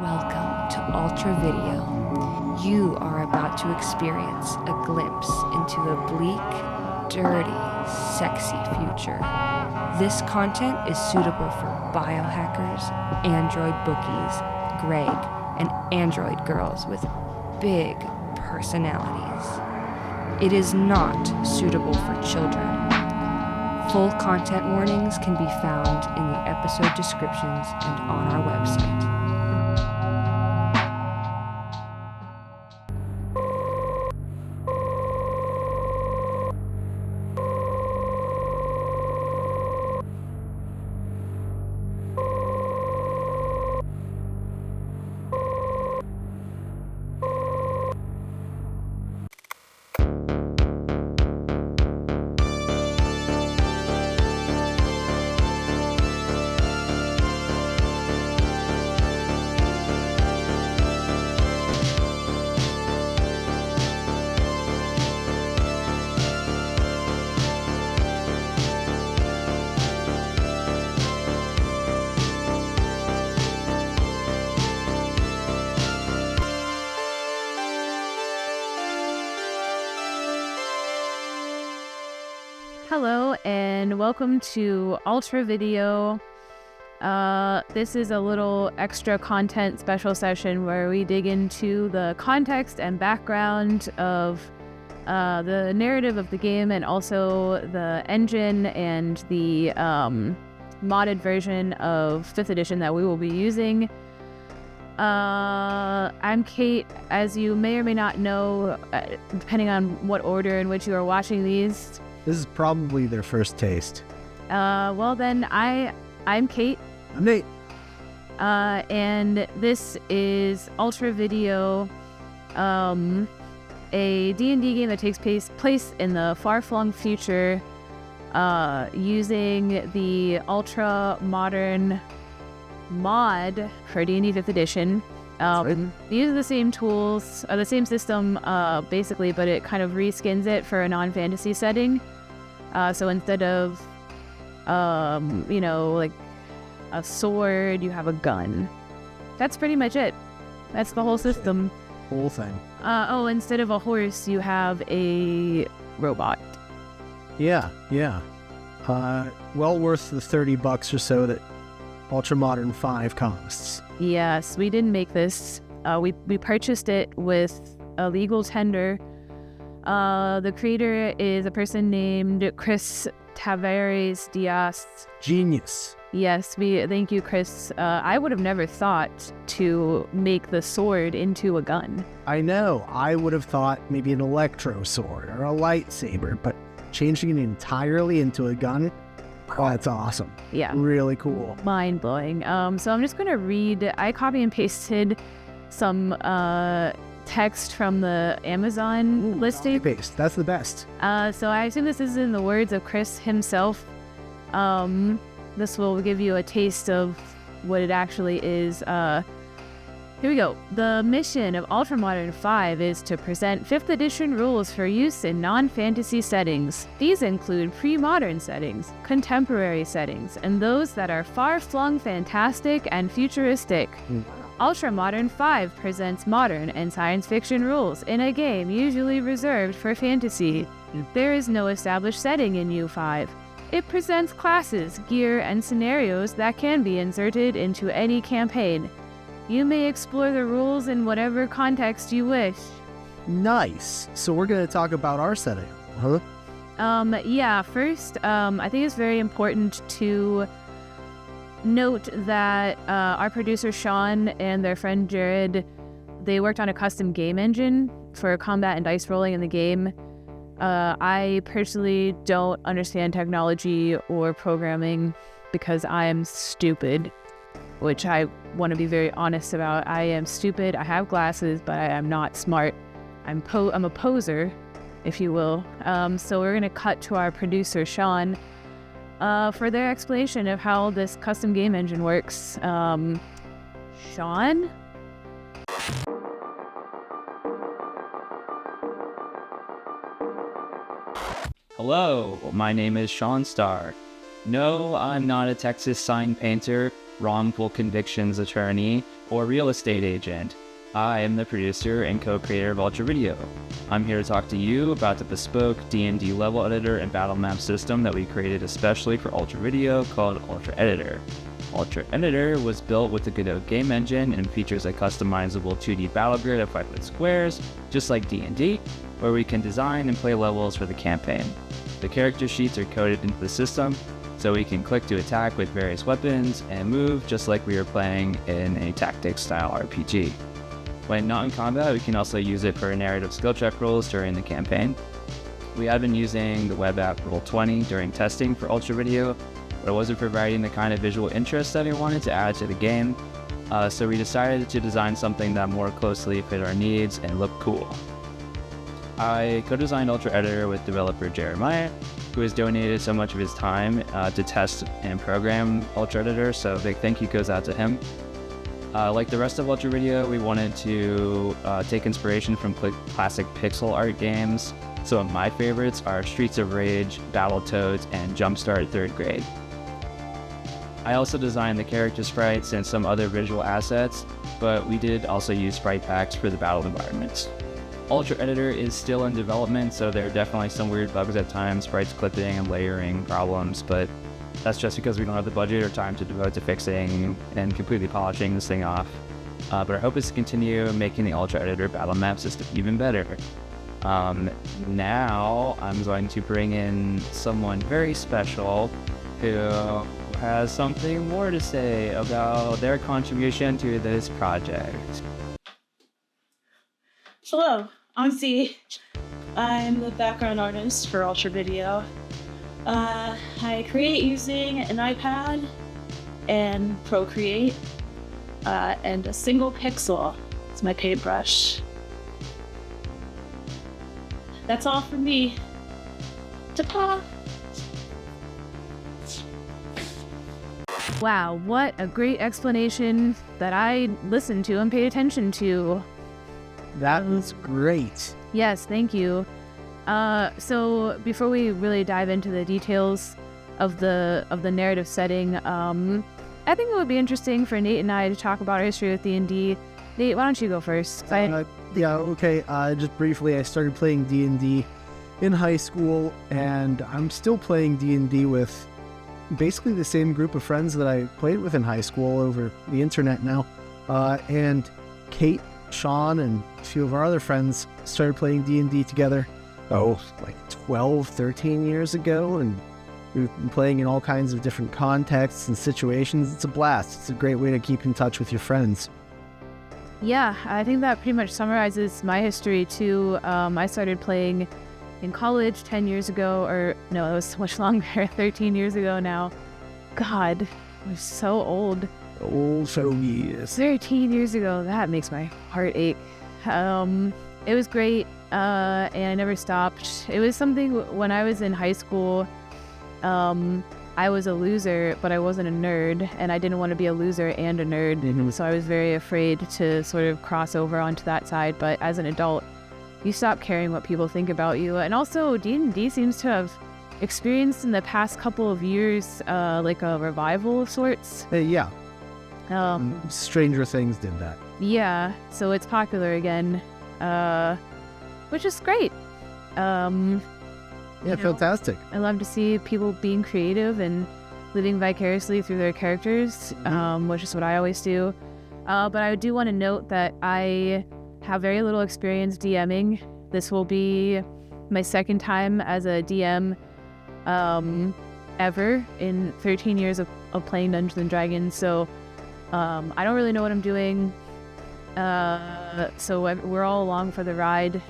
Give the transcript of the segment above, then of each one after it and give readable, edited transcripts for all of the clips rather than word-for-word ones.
Welcome to Ultra Video. You are about to experience a glimpse into a bleak, dirty, sexy future. This content is suitable for biohackers, android bookies, Greg, and android girls with big personalities. It is not suitable for children. Full content warnings can be found in the episode descriptions and on our website. Hello and welcome to Ultra Video. This is a little extra content special session where we dig into the context and background of the narrative of the game and also the engine and the modded version of 5th edition that we will be using. I'm Kate. As you may or may not know, depending on what order in which you are watching these. This is probably their first taste. Well then, I'm Kate. I'm Nate. And this is Ultra Video, a D&D game that takes place in the far-flung future, using the ULTRAMODERN mod for D&D 5th edition. Right. They use the same tools, the same system, basically, but it kind of reskins it for a non-fantasy setting. So instead of, like a sword, you have a gun. That's pretty much it. That's the whole system. Whole thing. Instead of a horse, you have a robot. Yeah. Well worth the $30 or so that ULTRAMODERN 5 costs. Yes, we didn't make this. We purchased it with a legal tender. The creator is a person named Chris Tavares Diaz. Genius. Yes, thank you, Chris. I would have never thought to make the sword into a gun. I know. I would have thought maybe an electro sword or a lightsaber, but changing it entirely into a gun, oh, that's awesome. Yeah. Really cool. Mind-blowing. So I'm just going to read. I copy and pasted some text from the Amazon listing. Copy paste. That's the best. So I assume this is in the words of Chris himself. This will give you a taste of what it actually is. Here we go. The mission of ULTRAMODERN 5 is to present 5th edition rules for use in non-fantasy settings. These include pre-modern settings, contemporary settings, and those that are far-flung fantastic and futuristic. ULTRAMODERN 5 presents modern and science fiction rules in a game usually reserved for fantasy. There is no established setting in U5. It presents classes, gear, and scenarios that can be inserted into any campaign. You may explore the rules in whatever context you wish. Nice. So we're going to talk about our setting, huh? First, I think it's very important to note that our producer Sean and their friend Jared, they worked on a custom game engine for combat and dice rolling in the game. I personally don't understand technology or programming because I am stupid, which I want to be very honest about. I am stupid. I have glasses, but I am not smart. I'm a poser, if you will. So we're going to cut to our producer, Sean, for their explanation of how this custom game engine works. Sean? Hello, my name is Sean Starr. No, I'm not a Texas sign painter, wrongful convictions attorney, or real estate agent. I am the producer and co-creator of Ultra Video. I'm here to talk to you about the bespoke D&D level editor and battle map system that we created especially for Ultra Video called Ultra Editor. Ultra Editor was built with the Godot game engine and features a customizable 2D battle grid of 5-foot squares, just like D&D, where we can design and play levels for the campaign. The character sheets are coded into the system, so we can click to attack with various weapons and move just like we were playing in a tactics-style RPG. When not in combat, we can also use it for narrative skill check rolls during the campaign. We have been using the web app Roll20 during testing for Ultra Video, but it wasn't providing the kind of visual interest that we wanted to add to the game, so we decided to design something that more closely fit our needs and looked cool. I co-designed Ultra Editor with developer Jeremiah, who has donated so much of his time to test and program Ultra Editor, so a big thank you goes out to him. Like the rest of Ultra Video, we wanted to take inspiration from classic pixel art games. Some of my favorites are Streets of Rage, Battletoads, and Jumpstart 3rd Grade. I also designed the character sprites and some other visual assets, but we did also use sprite packs for the battle environments. Ultra Editor is still in development, so there are definitely some weird bugs at times, sprites clipping and layering problems, but that's just because we don't have the budget or time to devote to fixing and completely polishing this thing off. But our hope is to continue making the Ultra Editor battle map system even better. Now I'm going to bring in someone very special who has something more to say about their contribution to this project. Hello, I'm Z. I'm the background artist for Ultra Video. I create using an iPad and Procreate, and a single pixel. It's my paintbrush. That's all for me. Ta-ta! Wow, what a great explanation that I listened to and paid attention to. That was great. Yes, thank you. So before we really dive into the details of the narrative setting, I think it would be interesting for Nate and I to talk about our history with D&D. Nate, why don't you go first? Yeah, okay. Just briefly, I started playing D&D in high school, and I'm still playing D&D with basically the same group of friends that I played with in high school over the internet now. And Kate, Sean, and a few of our other friends started playing D&D together, like 12, 13 years ago, and we've been playing in all kinds of different contexts and situations. It's a blast. It's a great way to keep in touch with your friends. Yeah, I think that pretty much summarizes my history too. I started playing in college 10 years ago, or no, it was so much longer, 13 years ago now. God, we're so old. Old fogies. 13 years ago, that makes my heart ache. It was great, and I never stopped. It was something when I was in high school, I was a loser, but I wasn't a nerd, and I didn't want to be a loser and a nerd, so I was very afraid to sort of cross over onto that side. But as an adult, you stop caring what people think about you. And also, D&D seems to have experienced in the past couple of years like a revival of sorts. Yeah. Stranger Things did that. Yeah, so it's popular again, which is great. Yeah, fantastic. I love to see people being creative and living vicariously through their characters, which is what I always do. But I do want to note that I have very little experience DMing. This will be my second time as a DM ever in 13 years of playing Dungeons & Dragons, so I don't really know what I'm doing. So we're all along for the ride.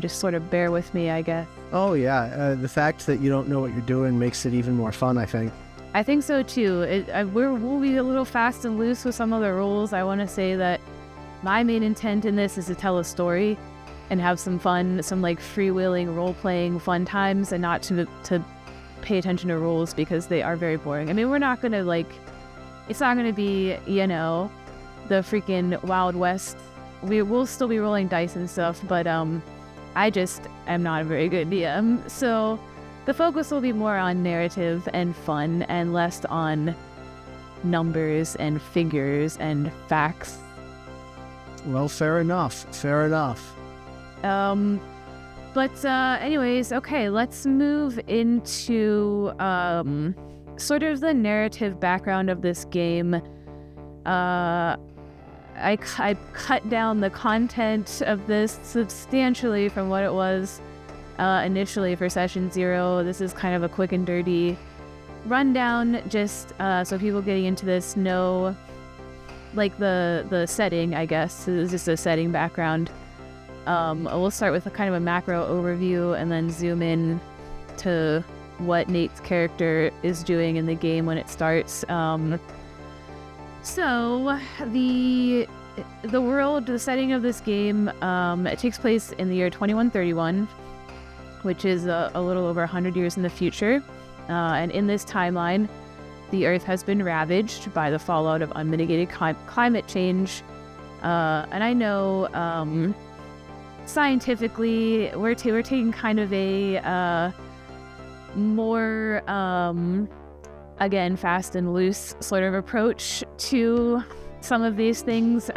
Just sort of bear with me, I guess. Oh, yeah. The fact that you don't know what you're doing makes it even more fun, I think. I think so, too. We'll be a little fast and loose with some of the rules. I want to say that my main intent in this is to tell a story and have some fun, some like freewheeling, role-playing fun times, and not to pay attention to rules because they are very boring. I mean, we're not going to it's not going to be, the freaking Wild West. We'll still be rolling dice and stuff, but I just am not a very good DM. So the focus will be more on narrative and fun and less on numbers and figures and facts. Well, fair enough. Fair enough. But anyways, okay, let's move into sort of the narrative background of this game. I cut down the content of this substantially from what it was initially for session 0. This is kind of a quick and dirty rundown, just so people getting into this know, like, the setting, I guess. It's just a setting background. We'll start with a kind of a macro overview and then zoom in to what Nate's character is doing in the game when it starts. So the world, the setting of this game, it takes place in the year 2131, which is a little over 100 years in the future. And in this timeline, the Earth has been ravaged by the fallout of unmitigated climate change. And I know scientifically, we're taking kind of a more, again, fast and loose sort of approach to some of these things.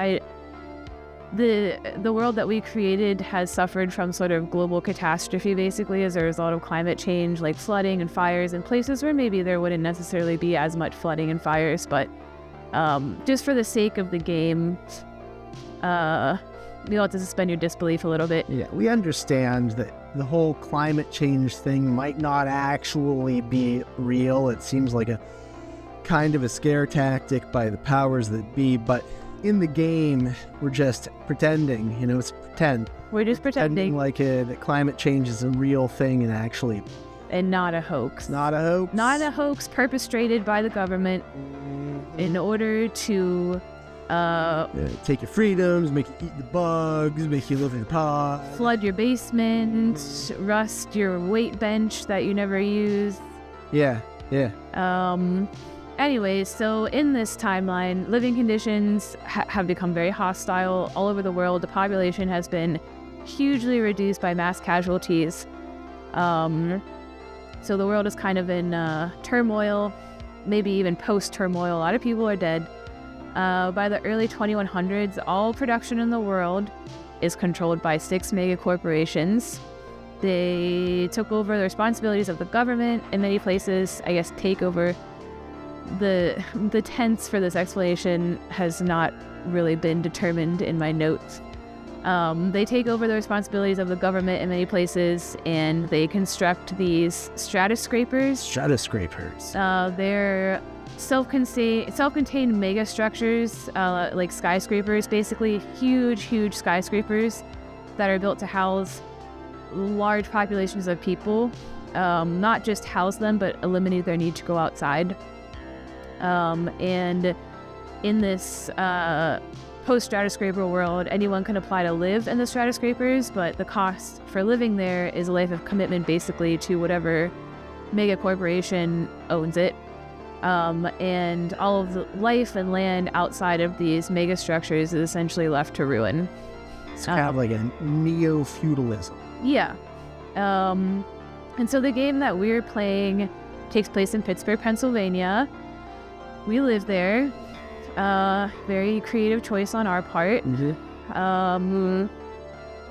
The world that we created has suffered from sort of global catastrophe, basically, as a result of climate change, like flooding and fires in places where maybe there wouldn't necessarily be as much flooding and fires. But just for the sake of the game, you'll have to suspend your disbelief a little bit. Yeah, we understand that the whole climate change thing might not actually be real. It seems like a kind of a scare tactic by the powers that be, but in the game, we're just pretending, it's pretend. We're just pretending like that climate change is a real thing and actually... And not a hoax. Not a hoax. Not a hoax perpetrated by the government in order to... take your freedoms, make you eat the bugs, make you live in a pod. Flood your basement, rust your weight bench that you never use. Yeah. Anyways, so in this timeline, living conditions have become very hostile all over the world. The population has been hugely reduced by mass casualties. So the world is kind of in turmoil, maybe even post-turmoil. A lot of people are dead. By the early 2100s, all production in the world is controlled by 6 mega corporations. They took over the responsibilities of the government in many places. I guess take over. The tense for this explanation has not really been determined in my notes. They take over the responsibilities of the government in many places, and they construct these stratus scrapers. They're self-contained mega structures, like skyscrapers, basically huge skyscrapers that are built to house large populations of people. Not just house them, but eliminate their need to go outside. And in this post-stratoscraper world, anyone can apply to live in the stratoscrapers, but the cost for living there is a life of commitment, basically, to whatever mega corporation owns it. And all of the life and land outside of these mega structures is essentially left to ruin. It's kind of like a neo-feudalism. Yeah. And so the game that we're playing takes place in Pittsburgh, Pennsylvania. We live there. Very creative choice on our part. Mm-hmm.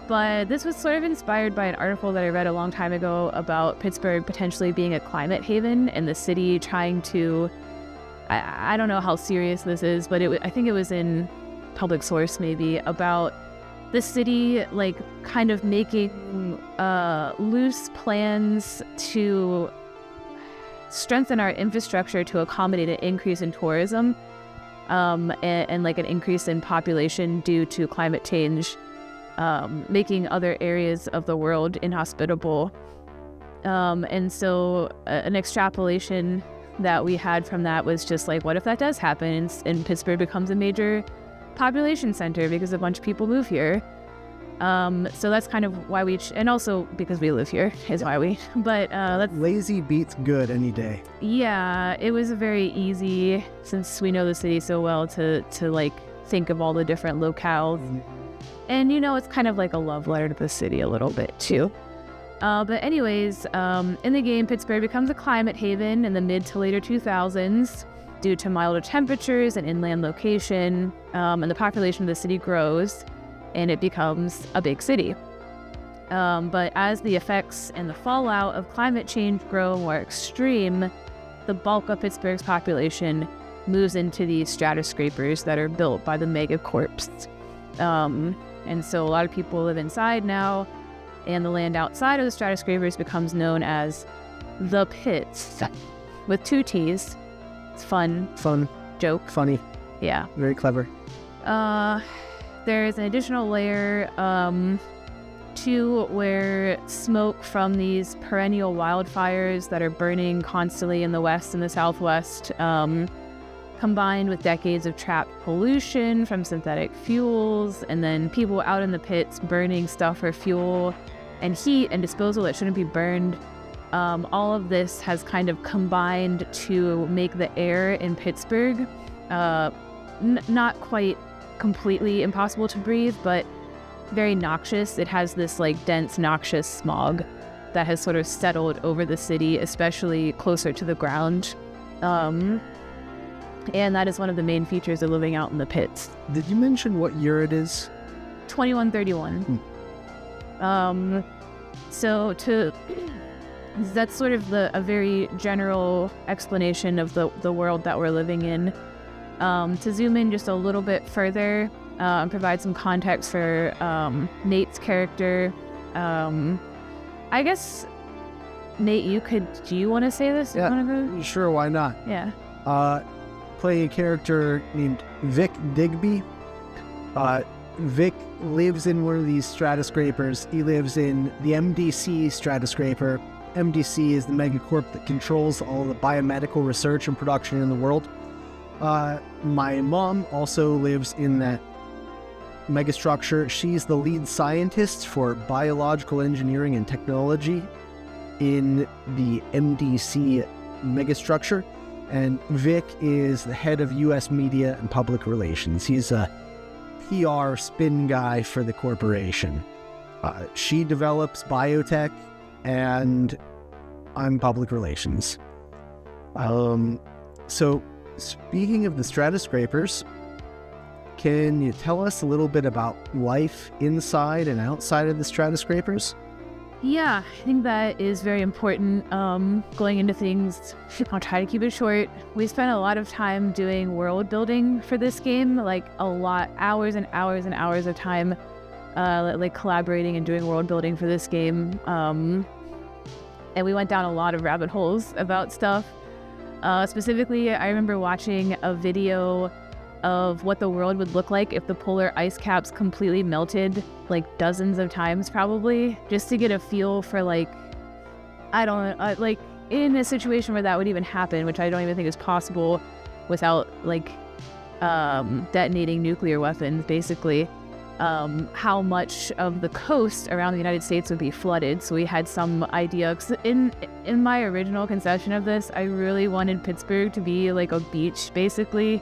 But this was sort of inspired by an article that I read a long time ago about Pittsburgh potentially being a climate haven and the city trying to... I don't know how serious this is, but I think it was in Public Source maybe, about the city like kind of making loose plans to strengthen our infrastructure to accommodate an increase in tourism and like an increase in population due to climate change, making other areas of the world inhospitable. And so an extrapolation that we had from that was just like, what if that does happen and Pittsburgh becomes a major population center because a bunch of people move here? So that's kind of why and also because we live here is why we, but lazy beats good any day. Yeah, it was very easy, since we know the city so well, to like think of all the different locales. And it's kind of like a love letter to the city a little bit too. But anyways, in the game, Pittsburgh becomes a climate haven in the mid to later 2000s. due to milder temperatures and inland location, and the population of the city grows, and it becomes a big city. But as the effects and the fallout of climate change grow more extreme, the bulk of Pittsburgh's population moves into these stratus-scrapers that are built by the megacorps. And so a lot of people live inside now, and the land outside of the stratus-scrapers becomes known as the pits, with 2 T's. It's fun joke. Funny, Yeah. very clever. There's an additional layer, too, where smoke from these perennial wildfires that are burning constantly in the west and the southwest, combined with decades of trapped pollution from synthetic fuels, and then people out in the pits burning stuff for fuel and heat and disposal that shouldn't be burned. All of this has kind of combined to make the air in Pittsburgh not quite completely impossible to breathe, but very noxious. It has this like dense, noxious smog that has sort of settled over the city, especially closer to the ground. And that is one of the main features of living out in the pits. Did you mention what year it is? 2131. That's sort of a very general explanation of the world that we're living in. To zoom in just a little bit further and provide some context for Nate's character, I guess, Nate, do you want to say this? Yeah, You wanna go? sure, why not? Yeah. Playing a character named Vic Digby. Vic lives in one of these stratus-scrapers. He lives in the MDC stratus-scraper. MDC is the megacorp that controls all the biomedical research and production in the world. My mom also lives in that megastructure. She's the lead scientist for biological engineering and technology in the MDC megastructure. And Vic is the head of U.S. media and public relations. He's a PR spin guy for the corporation. She develops biotech, and I'm public relations. So, speaking of the stratus-scrapers, can you tell us a little bit about life inside and outside of the stratus-scrapers? Yeah, I think that is very important. Going into things, I'll try to keep it short. We spent a lot of time doing world building for this game, like a lot, hours and hours and hours of time, like collaborating and doing world building for this game. And we went down a lot of rabbit holes about stuff. Specifically, I remember watching a video of what the world would look like if the polar ice caps completely melted, like dozens of times probably, just to get a feel for like in a situation where that would even happen, which I don't even think is possible without like detonating nuclear weapons, basically, how much of the coast around the United States would be flooded. So we had some idea, 'cause in my original conception of this, I really wanted Pittsburgh to be like a beach, basically.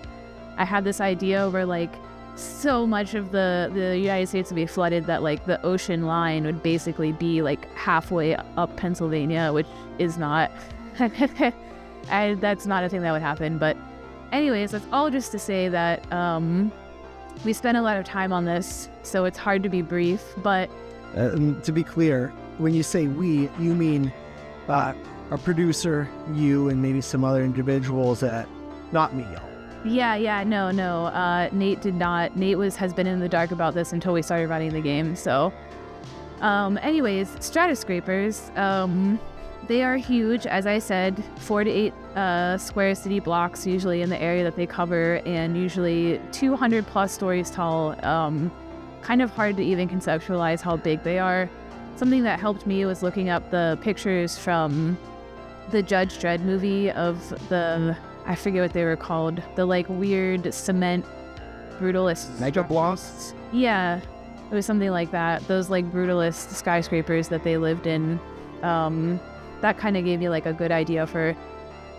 I had this idea where like so much of the United States would be flooded that like the ocean line would basically be like halfway up Pennsylvania, which is not, that's not a thing that would happen. But anyways, that's all just to say that we spent a lot of time on this, so it's hard to be brief, but... To be clear, when you say we, you mean our producer, you, and maybe some other individuals, not me, y'all. Yeah, no. Nate did not. Nate has been in the dark about this until we started running the game. So, anyways, stratus-scrapers, they are huge, as I said, 4 to 8 square city blocks usually in the area that they cover, and usually 200 plus stories tall. Kind of hard to even conceptualize how big they are. Something that helped me was looking up the pictures from the Judge Dredd movie of I forget what they were called, the like weird cement brutalist Mega blocks? Yeah, it was something like that. Those like brutalist skyscrapers that they lived in. That kind of gave me like a good idea for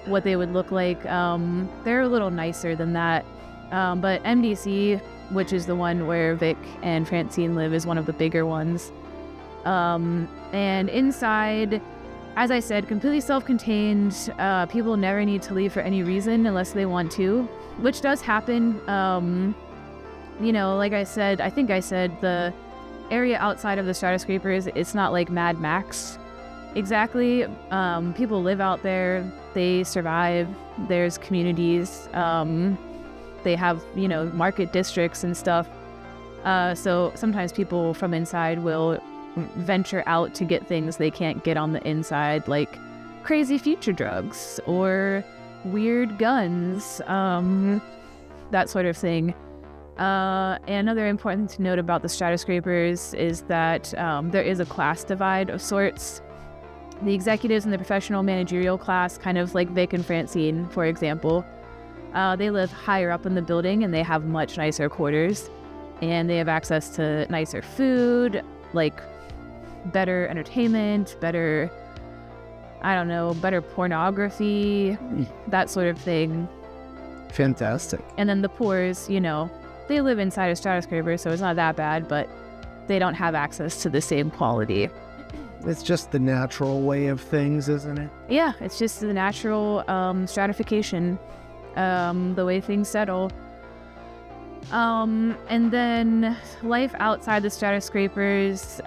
what they would look like. They're a little nicer than that. But MDC, which is the one where Vic and Francine live, is one of the bigger ones. And inside, as I said, completely self-contained. People never need to leave for any reason unless they want to, which does happen. Like I said, I think I said the area outside of the Stratoscrapers, it's not like Mad Max exactly. People live out there, they survive, there's communities, they have, market districts and stuff. So sometimes people from inside will venture out to get things they can't get on the inside, like crazy future drugs or weird guns, that sort of thing. And another important thing to note about the Stratoscrapers is that there is a class divide of sorts. The executives and the professional managerial class, kind of like Vic and Francine, for example, they live higher up in the building and they have much nicer quarters. And they have access to nicer food, like better entertainment, better pornography, that sort of thing. Fantastic. And then the poors, they live inside a Stratoscraper, so it's not that bad, but they don't have access to the same quality. It's just the natural way of things, isn't it? Yeah, it's just the natural stratification, the way things settle. And then life outside the Stratoscrapers,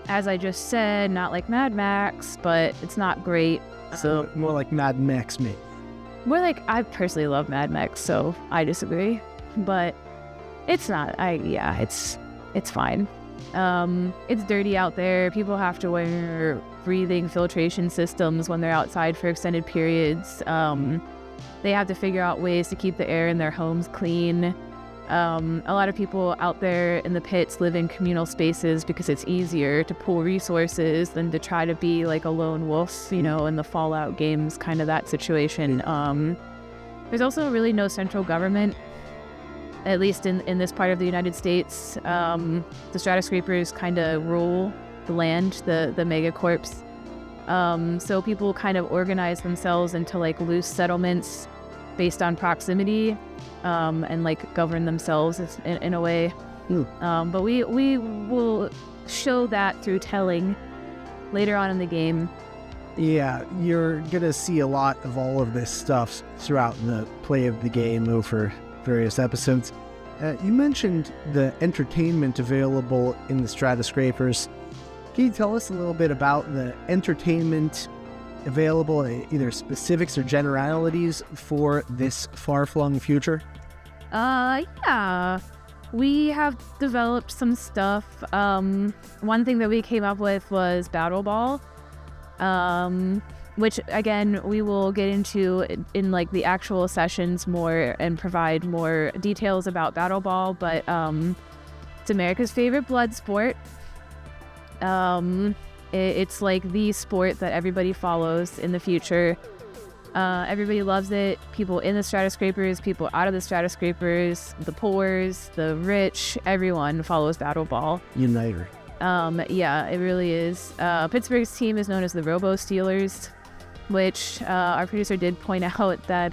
as I just said, not like Mad Max, but it's not great. So more like Mad Max, me. I personally love Mad Max, so I disagree. But it's not. It's fine. It's dirty out there. People have to wear breathing filtration systems when they're outside for extended periods. They have to figure out ways to keep the air in their homes clean. A lot of people out there in the pits live in communal spaces because it's easier to pool resources than to try to be like a lone wolf, in the Fallout games, kind of that situation. There's also really no central government, at least in this part of the United States. The Stratoscrapers kind of rule the land, the megacorps. So people kind of organize themselves into like loose settlements based on proximity, and like govern themselves in a way. But we will show that through telling later on in the game. Yeah, you're gonna see a lot of all of this stuff throughout the play of the game over various episodes. You mentioned the entertainment available in the Stratoscrapers. Can you tell us a little bit about the entertainment available, either specifics or generalities for this far-flung future? Yeah. We have developed some stuff. One thing that we came up with was Battle Ball, which again we will get into in like the actual sessions more and provide more details about Battle Ball. But it's America's favorite blood sport. It's like the sport that everybody follows in the future. Everybody loves it. People in the Stratoscrapers, people out of the Stratoscrapers, the poors, the rich, everyone follows Battle Ball. Uniter. Yeah, it really is. Pittsburgh's team is known as the Robo Steelers, which our producer did point out that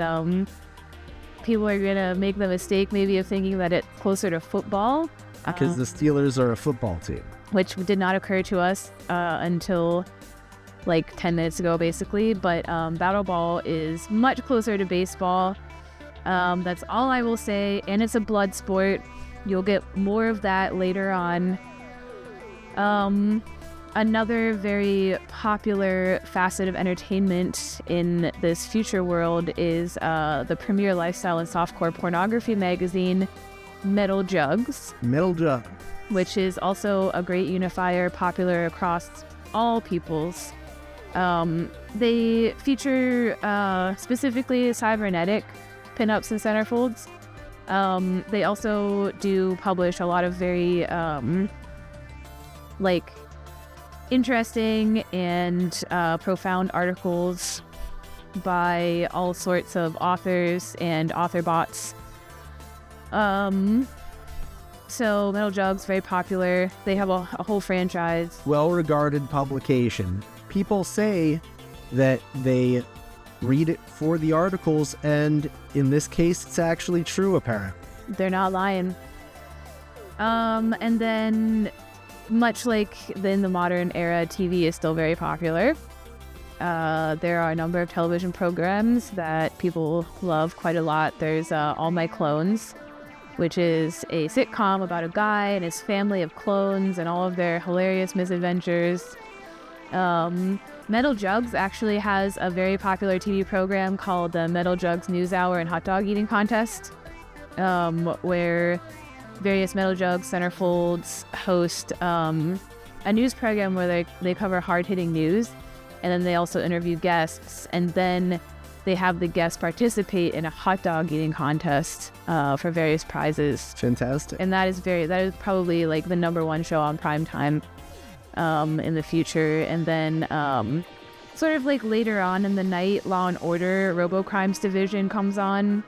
people are going to make the mistake maybe of thinking that it's closer to football. Because the Steelers are a football team. Which did not occur to us until like 10 minutes ago, basically. But Battle Ball is much closer to baseball. That's all I will say. And it's a blood sport. You'll get more of that later on. Another very popular facet of entertainment in this future world is the premier lifestyle and softcore pornography magazine, Metal Jugs. Metal Jug. Which is also a great unifier, popular across all peoples. They feature specifically cybernetic pinups and centerfolds. They also do publish a lot of very interesting and profound articles by all sorts of authors and author bots. So Metal Jug's very popular. They have a whole franchise. Well-regarded publication. People say that they read it for the articles, and in this case, it's actually true, apparently. They're not lying. And then, much like in the modern era, TV is still very popular. there are a number of television programs that people love quite a lot. There's All My Clones, which is a sitcom about a guy and his family of clones and all of their hilarious misadventures. Metal Jugs actually has a very popular TV program called the Metal Jugs News Hour and Hot Dog Eating Contest, where various Metal Jugs centerfolds host a news program where they cover hard-hitting news, and then they also interview guests, and then they have the guests participate in a hot dog eating contest for various prizes. Fantastic. And that is probably like the number one show on primetime in the future. And then sort of like later on in the night, Law and Order Robo-Crimes Division comes on.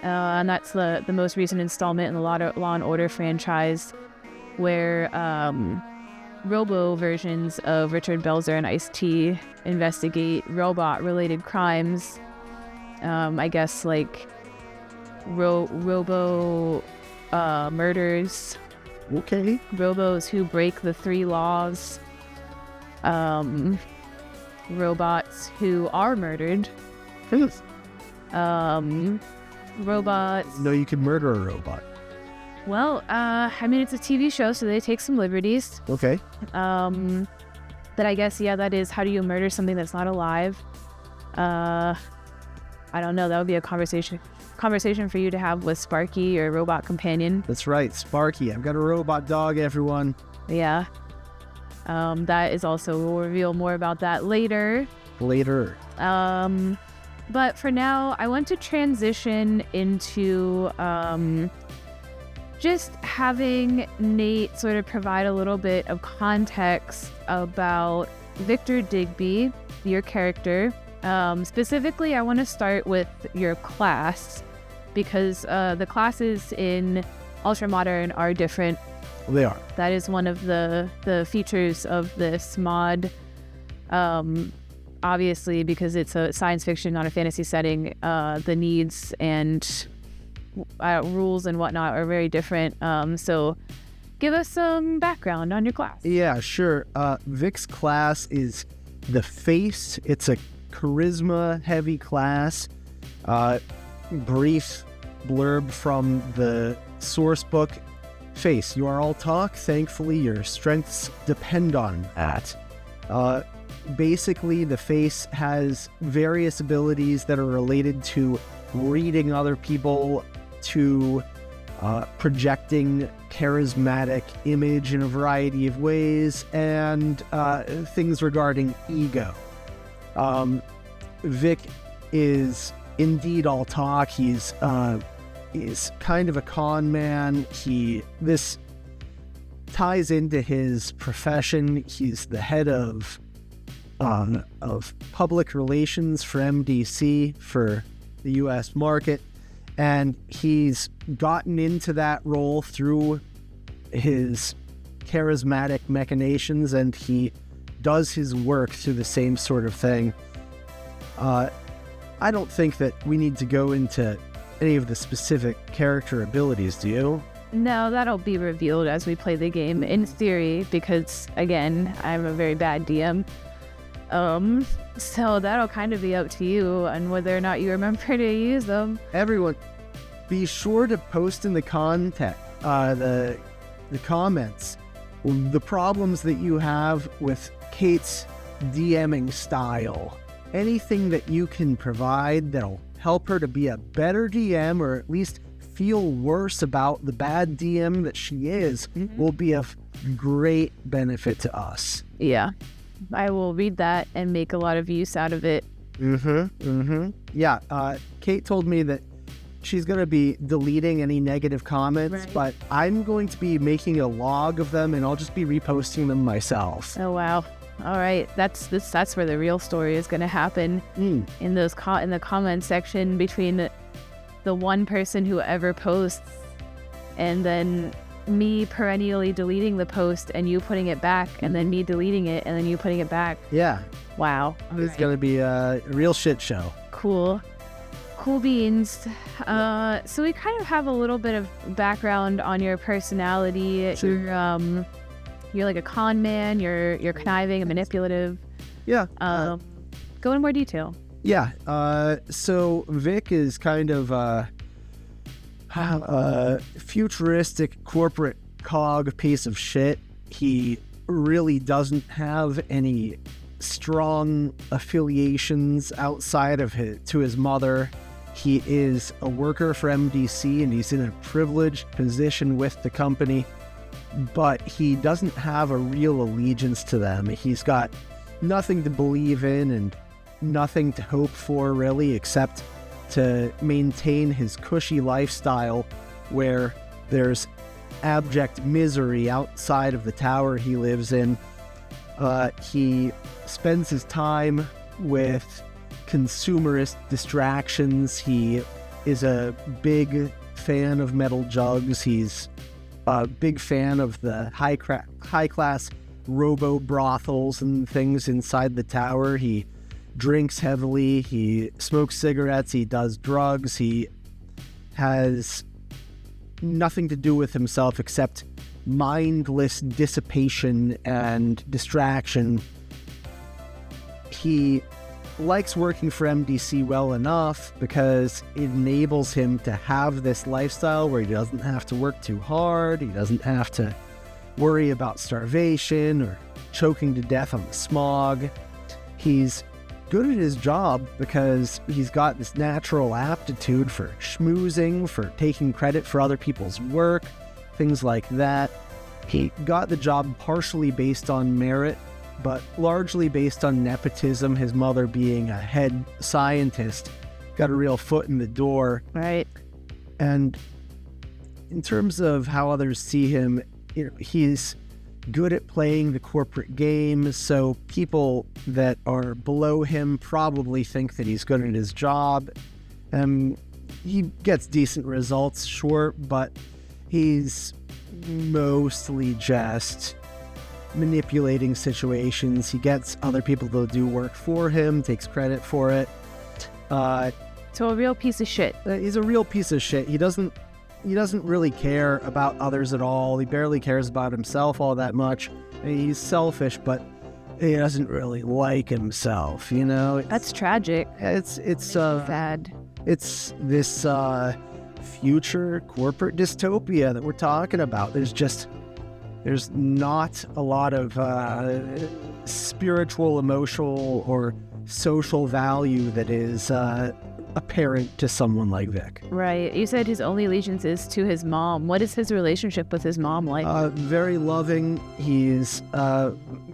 And that's the most recent installment in the Law and Order franchise, where robo versions of Richard Belzer and Ice-T investigate robot-related crimes. I guess like robo murders. Okay. Robos who break the 3 laws. Robots who are murdered. Robots. No, you can murder a robot. Well, I mean, it's a TV show, so they take some liberties. Okay. That I guess, yeah, that is, how do you murder something that's not alive? I don't know. That would be a conversation for you to have with Sparky, your robot companion. That's right, Sparky. I've got a robot dog, everyone. Yeah. That is also, we'll reveal more about that later. But for now, I want to transition into just having Nate sort of provide a little bit of context about Victor Digby, your character. Specifically, I want to start with your class, because the classes in ULTRAMODERN are different. They are. That is one of the features of this mod. Obviously, because it's a science fiction, not a fantasy setting, the needs and rules and whatnot are very different. So give us some background on your class. Yeah, sure. Vic's class is the Face. It's a charisma-heavy class. Brief blurb from the source book. Face, you are all talk. Thankfully, your strengths depend on that. Basically, the Face has various abilities that are related to reading other people, to projecting charismatic image in a variety of ways, and things regarding ego. Vic is indeed all talk. He's kind of a con man. This ties into his profession. He's the head of public relations for MDC for the U.S. market, and he's gotten into that role through his charismatic machinations, and he does his work through the same sort of thing. I don't think that we need to go into any of the specific character abilities, do you? No, that'll be revealed as we play the game, in theory, because, again, I'm a very bad DM. So that'll kind of be up to you and whether or not you remember to use them. Everyone, be sure to post in the the comments the problems that you have with Kate's DMing style. Anything that you can provide that'll help her to be a better DM, or at least feel worse about the bad DM that she is, will be of great benefit to us. Yeah. I will read that and make a lot of use out of it. Yeah, Kate told me that she's going to be deleting any negative comments, right, but I'm going to be making a log of them, and I'll just be reposting them myself. Oh, wow. All right. That's where the real story is going to happen. In those in the comment section between the one person who ever posts and then me perennially deleting the post and you putting it back, and then me deleting it and then you putting it back. Yeah. Wow. It's going to be a real shit show. Cool beans. So we kind of have a little bit of background on your personality. Sure. You're like a con man. You're conniving and manipulative. Yeah. Go in more detail. Yeah. So Vic is kind of a futuristic corporate cog piece of shit. He really doesn't have any strong affiliations outside of his mother. He is a worker for MDC and he's in a privileged position with the company, but he doesn't have a real allegiance to them. He's got nothing to believe in and nothing to hope for really, except to maintain his cushy lifestyle where there's abject misery outside of the tower he lives in. He spends his time with consumerist distractions. He is a big fan of metal jugs. He's a big fan of the high-class robo brothels and things inside the tower. He drinks heavily. He smokes cigarettes. He does drugs. He has nothing to do with himself except mindless dissipation and distraction. He likes working for MDC well enough because it enables him to have this lifestyle where he doesn't have to work too hard. He doesn't have to worry about starvation or choking to death on the smog. He's good at his job because he's got this natural aptitude for schmoozing, for taking credit for other people's work, things like that. He got the job partially based on merit, but largely based on nepotism. His mother being a head scientist got a real foot in the door. Right. And in terms of how others see him, he's good at playing the corporate game, so people that are below him probably think that he's good at his job. He gets decent results, sure, but he's mostly just manipulating situations. He gets other people to do work for him, takes credit for it. So a real piece of shit. He's a real piece of shit. He doesn't really care about others at all. He barely cares about himself all that much. He's selfish, but he doesn't really like himself, you know? That's tragic. It's sad. It's this future corporate dystopia that we're talking about. There's not a lot of spiritual, emotional, or social value that is apparent to someone like Vic. Right. You said his only allegiance is to his mom. What is his relationship with his mom like? Very loving. He's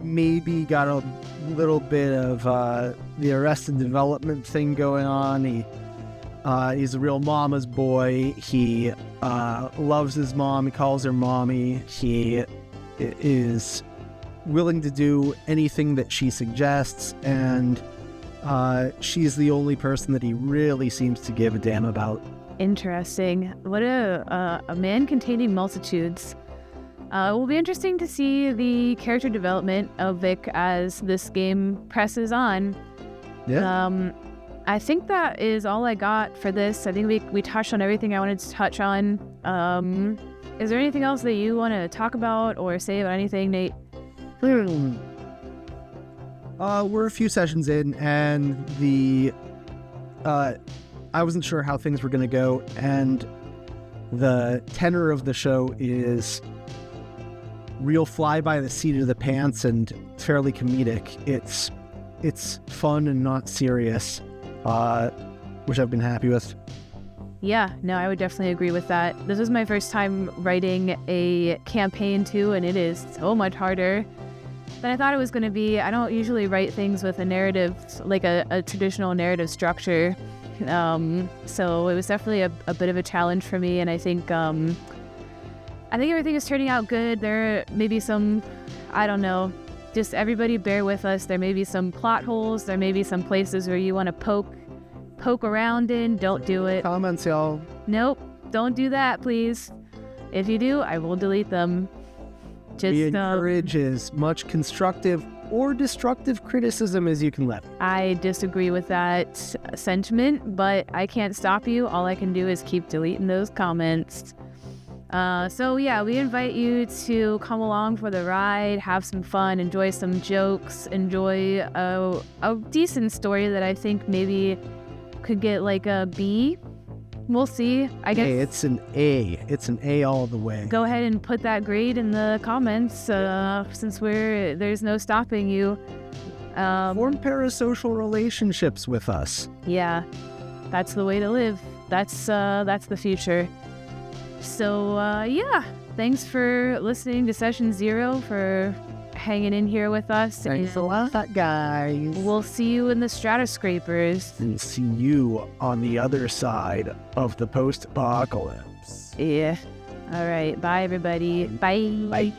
maybe got a little bit of the Arrested Development thing going on. He's a real mama's boy. He loves his mom. He calls her mommy. He is willing to do anything that she suggests, and she's the only person that he really seems to give a damn about. Interesting. What a man containing multitudes. It will be interesting to see the character development of Vic as this game presses on. Yeah. I think that is all I got for this. I think we touched on everything I wanted to touch on. Is there anything else that you want to talk about or say about anything, Nate? We're a few sessions in, and I wasn't sure how things were going to go, and the tenor of the show is real fly by the seat of the pants and fairly comedic. It's fun and not serious, which I've been happy with. Yeah, no, I would definitely agree with that. This is my first time writing a campaign too, and it is so much harder than I thought it was going to be. I don't usually write things with a narrative, like a traditional narrative structure. So it was definitely a bit of a challenge for me, and I think everything is turning out good. There may be some, I don't know, just everybody bear with us. There may be some plot holes. There may be some places where you want to poke around in. Don't do it. Comments, y'all. Nope, don't do that, please. If you do, I will delete them. We encourage as much constructive or destructive criticism as you can let. I disagree with that sentiment, but I can't stop you. All I can do is keep deleting those comments. So yeah, we invite you to come along for the ride, have some fun, enjoy some jokes, enjoy a decent story that I think maybe could get like a B. We'll see. I guess. Hey, it's an A. It's an A all the way. Go ahead and put that grade in the comments, since there's no stopping you. Form parasocial relationships with us. Yeah, that's the way to live. That's the future. So yeah, thanks for listening to Session 0, for hanging in here with us. Thanks a lot, guys. We'll see you in the Stratuscrapers. And see you on the other side of the post-apocalypse. Yeah. All right. Bye, everybody. Bye. Bye.